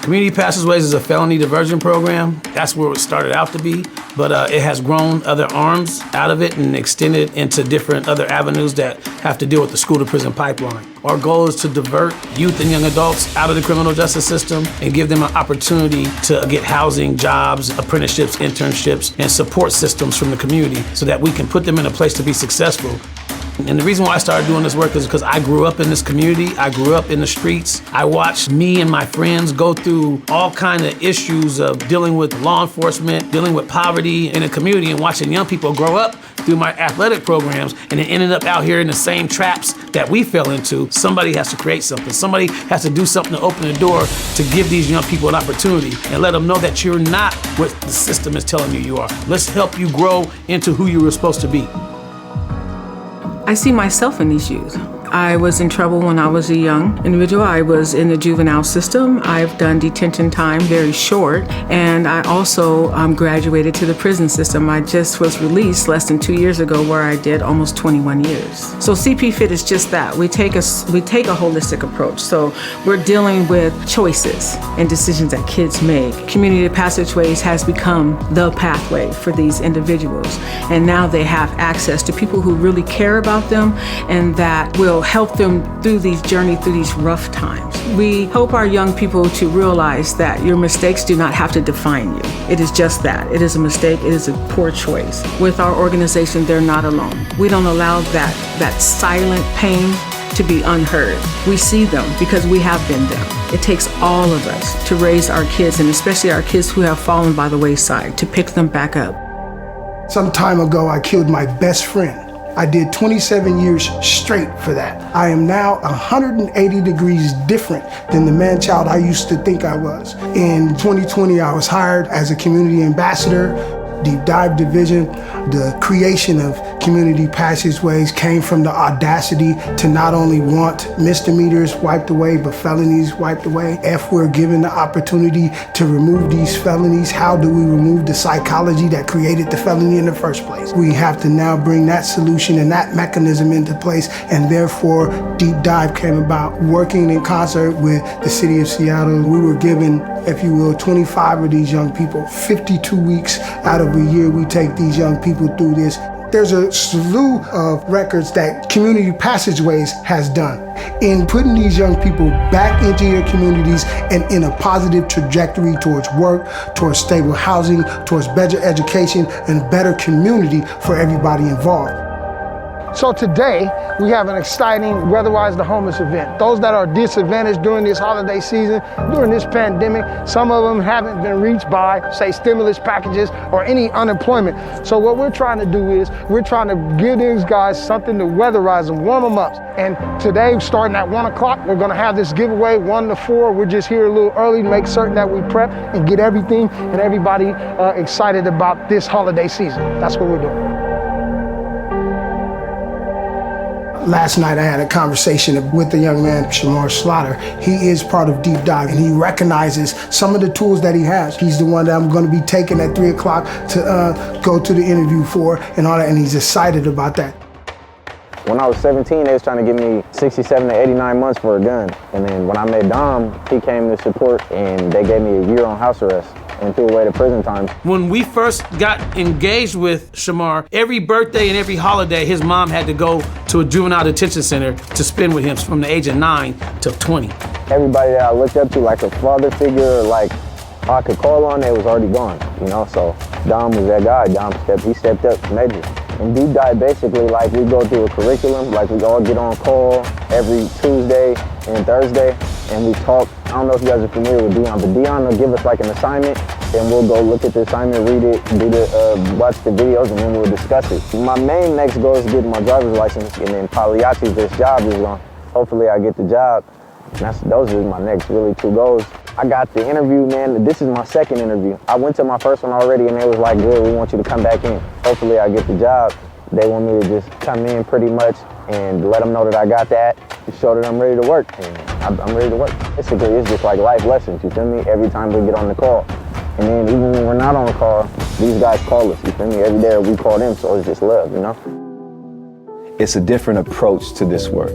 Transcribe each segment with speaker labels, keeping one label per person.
Speaker 1: Community Passageways is a felony diversion program. That's where it started out to be, but it has grown other arms out of it and extended into different other avenues that have to deal with the school to prison pipeline. Our goal is to divert youth and young adults out of the criminal justice system and give them an opportunity to get housing, jobs, apprenticeships, internships, and support systems from the community so that we can put them in a place to be successful. And the reason why I started doing this work is because I grew up in this community. I grew up in the streets. I watched me and my friends go through all kinds of issues of dealing with law enforcement, dealing with poverty in the community, and watching young people grow up through my athletic programs and then ended up out here in the same traps that we fell into. Somebody has to create something. Somebody has to do something to open the door to give these young people an opportunity and let them know that you're not what the system is telling you are. Let's help you grow into who you were supposed to be.
Speaker 2: I see myself in these youth. I was in trouble when I was a young individual. I was in the juvenile system. I've done detention time, very short, and I also graduated to the prison system. I just was released less than 2 years ago where I did almost 21 years. So CP Fit is just that. We take a holistic approach. So we're dealing with choices and decisions that kids make. Community Passageways has become the pathway for these individuals. And now they have access to people who really care about them and that will help them through these journey, through these rough times. We hope our young people to realize that your mistakes do not have to define you. It is just that. It is a mistake. It is a poor choice. With our organization, they're not alone. We don't allow that silent pain to be unheard. We see them because we have been them. It takes all of us to raise our kids, and especially our kids who have fallen by the wayside, to pick them back up.
Speaker 3: Some time ago, I killed my best friend. I did 27 years straight for that. I am now 180 degrees different than the man-child I used to think I was. In 2020, I was hired as a community ambassador, Deep Dive Division. The creation of Community Passageways came from the audacity to not only want misdemeanors wiped away, but felonies wiped away. If we're given the opportunity to remove these felonies, how do we remove the psychology that created the felony in the first place? We have to now bring that solution and that mechanism into place, and therefore Deep Dive came about. Working in concert with the city of Seattle, we were given, if you will, 25 of these young people. 52 weeks out of a year, we take these young people through this. There's a slew of records that Community Passageways has done in putting these young people back into their communities and in a positive trajectory towards work, towards stable housing, towards better education, and a better community for everybody involved. So today, we have an exciting Weatherwise the Homeless event. Those that are disadvantaged during this holiday season, during this pandemic, some of them haven't been reached by, say, stimulus packages or any unemployment. So what we're trying to do is, we're trying to give these guys something to weatherize them, warm them up. And today, starting at 1 o'clock, we're gonna have this giveaway, 1 to 4. We're just here a little early to make certain that we prep and get everything and everybody excited about this holiday season. That's what we're doing. Last night I had a conversation with the young man, Shamar Slaughter. He is part of Deep Dive, and he recognizes some of the tools that he has. He's the one that I'm gonna be taking at 3 o'clock to go to the interview for and all that, and he's excited about that.
Speaker 4: When I was 17, they was trying to give me 67 to 89 months for a gun. And then when I met Dom, he came to support, and they gave me a year on house arrest and threw away the prison time.
Speaker 1: When we first got engaged with Shamar, every birthday and every holiday, his mom had to go to a juvenile detention center to spend with him from the age of 9 to 20.
Speaker 4: Everybody that I looked up to, like a father figure, or like I could call on, they was already gone, you know? So Dom was that guy. He stepped up major. And Deep Dive, basically, like, we go through a curriculum, like we all get on call every Tuesday and Thursday, and we talk. I don't know if you guys are familiar with Dion, but Dion will give us like an assignment, and we'll go look at the assignment, read it, watch the videos, and then we'll discuss it. My main next goal is getting my driver's license, and then Pagliacci's, this job is going, hopefully I get the job. And those are my next really 2 goals. I got the interview, man. This is my second interview. I went to my first one already, and they was like, good, we want you to come back in. Hopefully I get the job. They want me to just come in pretty much and let them know that I got that, show that I'm ready to work, and I'm ready to work. Basically, it's just like life lessons, you feel me? Every time we get on the call. And then even when we're not on the call, these guys call us, you feel me? Every day we call them, so it's just love, you know?
Speaker 5: It's a different approach to this work.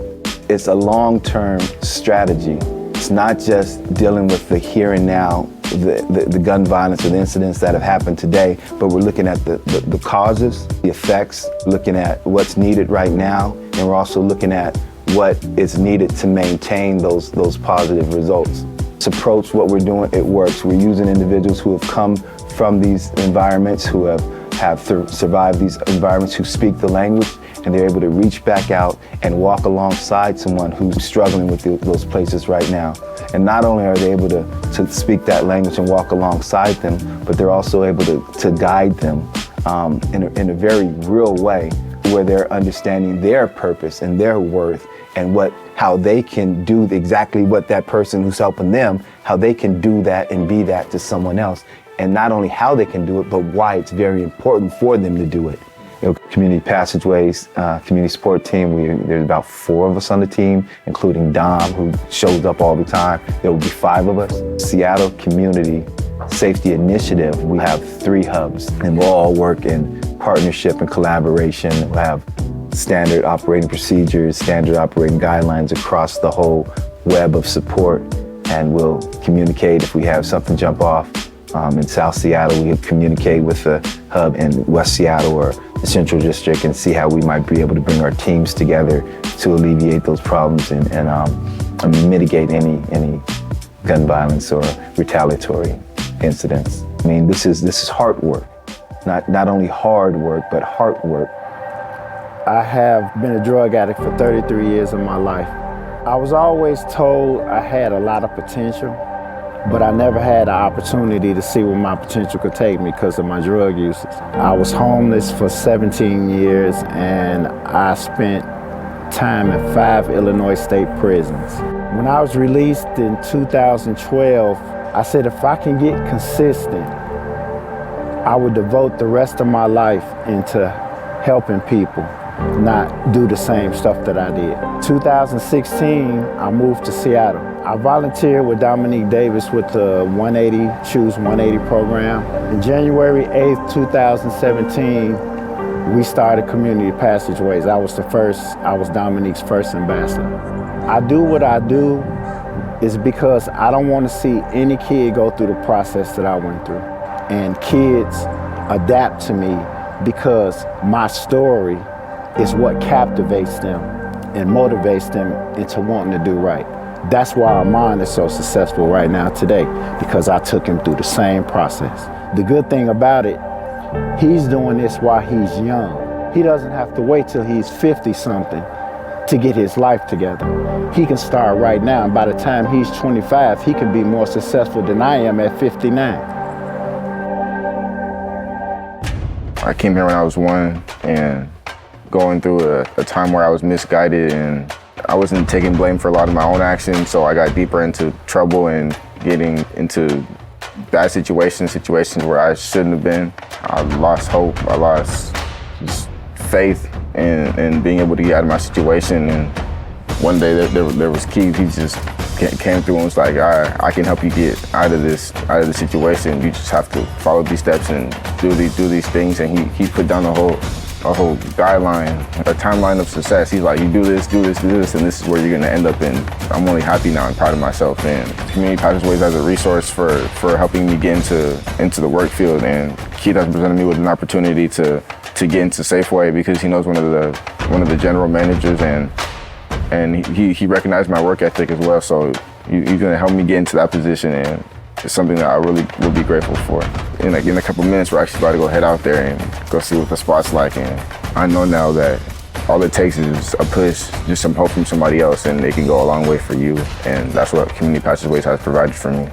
Speaker 5: It's a long-term strategy. It's
Speaker 4: not just dealing with the here and now, the gun violence or the incidents that have happened today, but we're looking at the causes, the effects, looking at what's needed right now, and we're also looking at what is needed to maintain those positive results. This approach, what we're doing, it works. We're using individuals who have come from these environments, who have survived these environments, who speak the language, and they're able to reach back out and walk alongside someone who's struggling with those places right now. And not only are they able to speak that language and walk alongside them, but they're also able to guide them in a very real way, where they're understanding their purpose and their worth, and how they can do exactly what that person who's helping them, how they can do that and be that to someone else. And not only how they can do it, but why it's very important for them to do it. Community Passageways, community support team, there's about 4 of us on the team, including Dom, who shows up all the time. There will be 5 of us. Seattle Community Safety Initiative, we have 3 hubs, and we'll all work in partnership and collaboration. We'll have standard operating procedures, standard operating guidelines across the whole web of support, and we'll communicate if we have something jump off. In South Seattle, we communicate with the hub in West Seattle or the Central District and see how we might be able to bring our teams together to alleviate those problems and mitigate any gun violence or retaliatory incidents. I mean, this is hard work, not only hard work, but heart work.
Speaker 5: I have been a drug addict for 33 years of my life. I was always told I had a lot of potential, but I never had the opportunity to see where my potential could take me because of my drug usage. I was homeless for 17 years, and I spent time in 5 Illinois state prisons. When I was released in 2012, I said if I can get consistent, I would devote the rest of my life into helping people, not do the same stuff that I did. 2016, I moved to Seattle. I volunteered with Dominique Davis with the 180 Choose 180 program. In January 8th, 2017, we started Community Passageways. I was Dominique's first ambassador. I do what I do is because I don't want to see any kid go through the process that I went through. And kids adapt to me because my story is what captivates them and motivates them into wanting to do right. That's why Armand is so successful right now today, because I took him through the same process. The good thing about it, he's doing this while he's young. He doesn't have to wait till he's 50-something to get his life together. He can start right now, and by the time he's 25, he can be more successful than I am at 59.
Speaker 6: I came here when I was 1 and going through a time where I was misguided and I wasn't taking blame for a lot of my own actions, so I got deeper into trouble and getting into bad situations where I shouldn't have been. I lost hope, I lost just faith in being able to get out of my situation, and one day there was Keith. He just came through and was like, all right, I can help you get out of this situation. You just have to follow these steps and do these things, and he put down a whole guideline, a timeline of success. He's like, you do this, and this is where you're gonna end up in. I'm really happy now and proud of myself. And Community Passageways as a resource for helping me get into the work field. And Keith has presented me with an opportunity to get into Safeway because he knows one of the general managers, and he recognized my work ethic as well. So he's gonna help me get into that position, and it's something that I really will be grateful for. In a couple minutes, we're actually about to go head out there and go see what the spot's like. And I know now that all it takes is a push, just some hope from somebody else, and it can go a long way for you. And that's what Community Passageways has provided for me.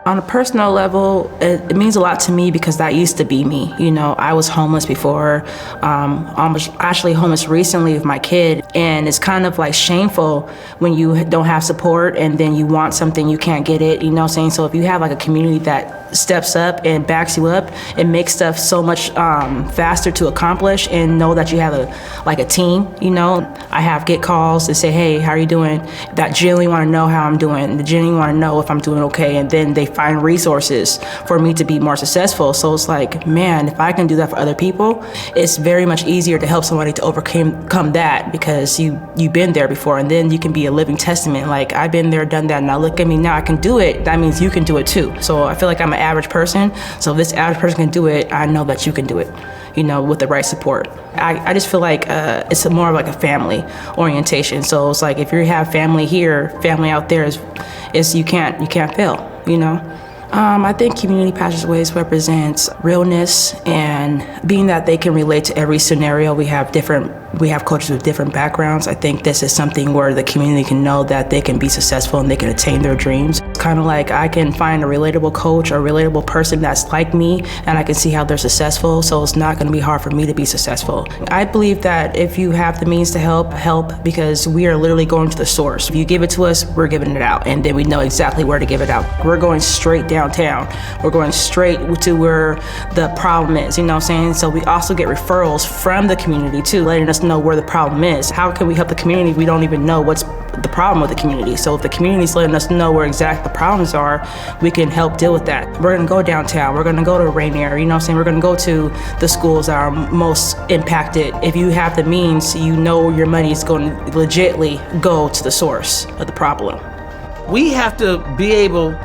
Speaker 7: On a personal level, it means a lot to me because that used to be me. You know, I was homeless before, actually homeless recently with my kid, and it's kind of like shameful when you don't have support and then you want something, you can't get it, you know what I'm saying? So if you have like a community that steps up and backs you up, it makes stuff so much faster to accomplish, and know that you have a team, you know? I get calls that say, hey, how are you doing? That genuinely want to know how I'm doing. They genuinely want to know if I'm doing okay, and then they find resources for me to be more successful. So it's like, man, if I can do that for other people, it's very much easier to help somebody to overcome that, because you've been there before, and then you can be a living testament. Like, I've been there, done that, now look at me, now I can do it. That means you can do it too. So I feel like I'm an average person. So if this average person can do it, I know that you can do it, with the right support. I just feel like it's more of like a family orientation. So it's like, if you have family here, family out there, is you can't fail, I think Community Passageways represents realness, and being that they can relate to every scenario. We have coaches with different backgrounds. I think this is something where the community can know that they can be successful and they can attain their dreams. It's kind of like I can find a relatable coach or a relatable person that's like me, and I can see how they're successful, so it's not going to be hard for me to be successful. I believe that if you have the means to help, because we are literally going to the source. If you give it to us, we're giving it out, and then we know exactly where to give it out. We're going straight downtown. We're going straight to where the problem is, you know what I'm saying? So we also get referrals from the community too, letting us know where the problem is. How can we help the community if we don't even know what's the problem with the community? So if the community's letting us know where exactly the problems are, we can help deal with that. We're gonna go downtown, we're gonna go to Rainier, you know what I'm saying? We're gonna go to the schools that are most impacted. If you have the means, your money is going to legitly go to the source of the problem.
Speaker 1: We have to be able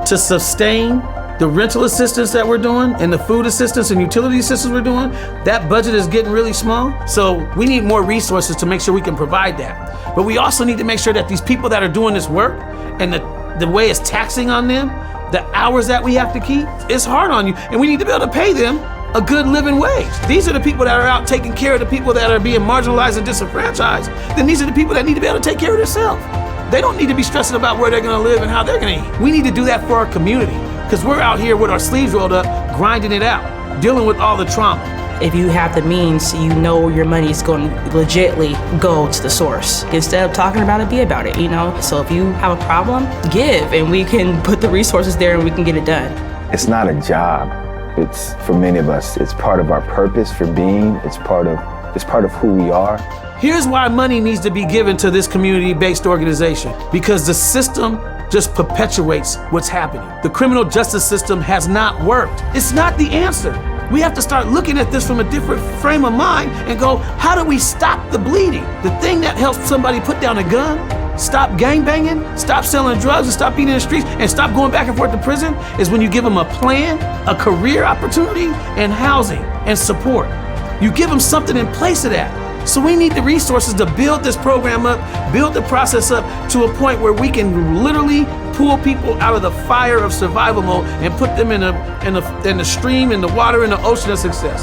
Speaker 1: to sustain the rental assistance that we're doing and the food assistance and utility assistance we're doing. That budget is getting really small. So we need more resources to make sure we can provide that. But we also need to make sure that these people that are doing this work, and the way it's taxing on them, the hours that we have to keep, it's hard on you. And we need to be able to pay them a good living wage. These are the people that are out taking care of the people that are being marginalized and disenfranchised. Then these are the people that need to be able to take care of themselves. They don't need to be stressing about where they're gonna live and how they're gonna eat. We need to do that for our community, because we're out here with our sleeves rolled up, grinding it out, dealing with all the trauma.
Speaker 7: If you have the means, your money is going to legitly go to the source. Instead of talking about it, be about it, So if you have a problem, give, and we can put the resources there and we can get it done.
Speaker 4: It's not a job. It's, for many of us, it's part of our purpose for being. It's part of who we are.
Speaker 1: Here's why money needs to be given to this community-based organization, because the system just perpetuates what's happening. The criminal justice system has not worked. It's not the answer. We have to start looking at this from a different frame of mind and go, how do we stop the bleeding? The thing that helps somebody put down a gun, stop gangbanging, stop selling drugs, and stop being in the streets, and stop going back and forth to prison is when you give them a plan, a career opportunity, and housing and support. You give them something in place of that. So we need the resources to build this program up, build the process up to a point where we can literally pull people out of the fire of survival mode and put them in the stream, in the water, in the ocean of success.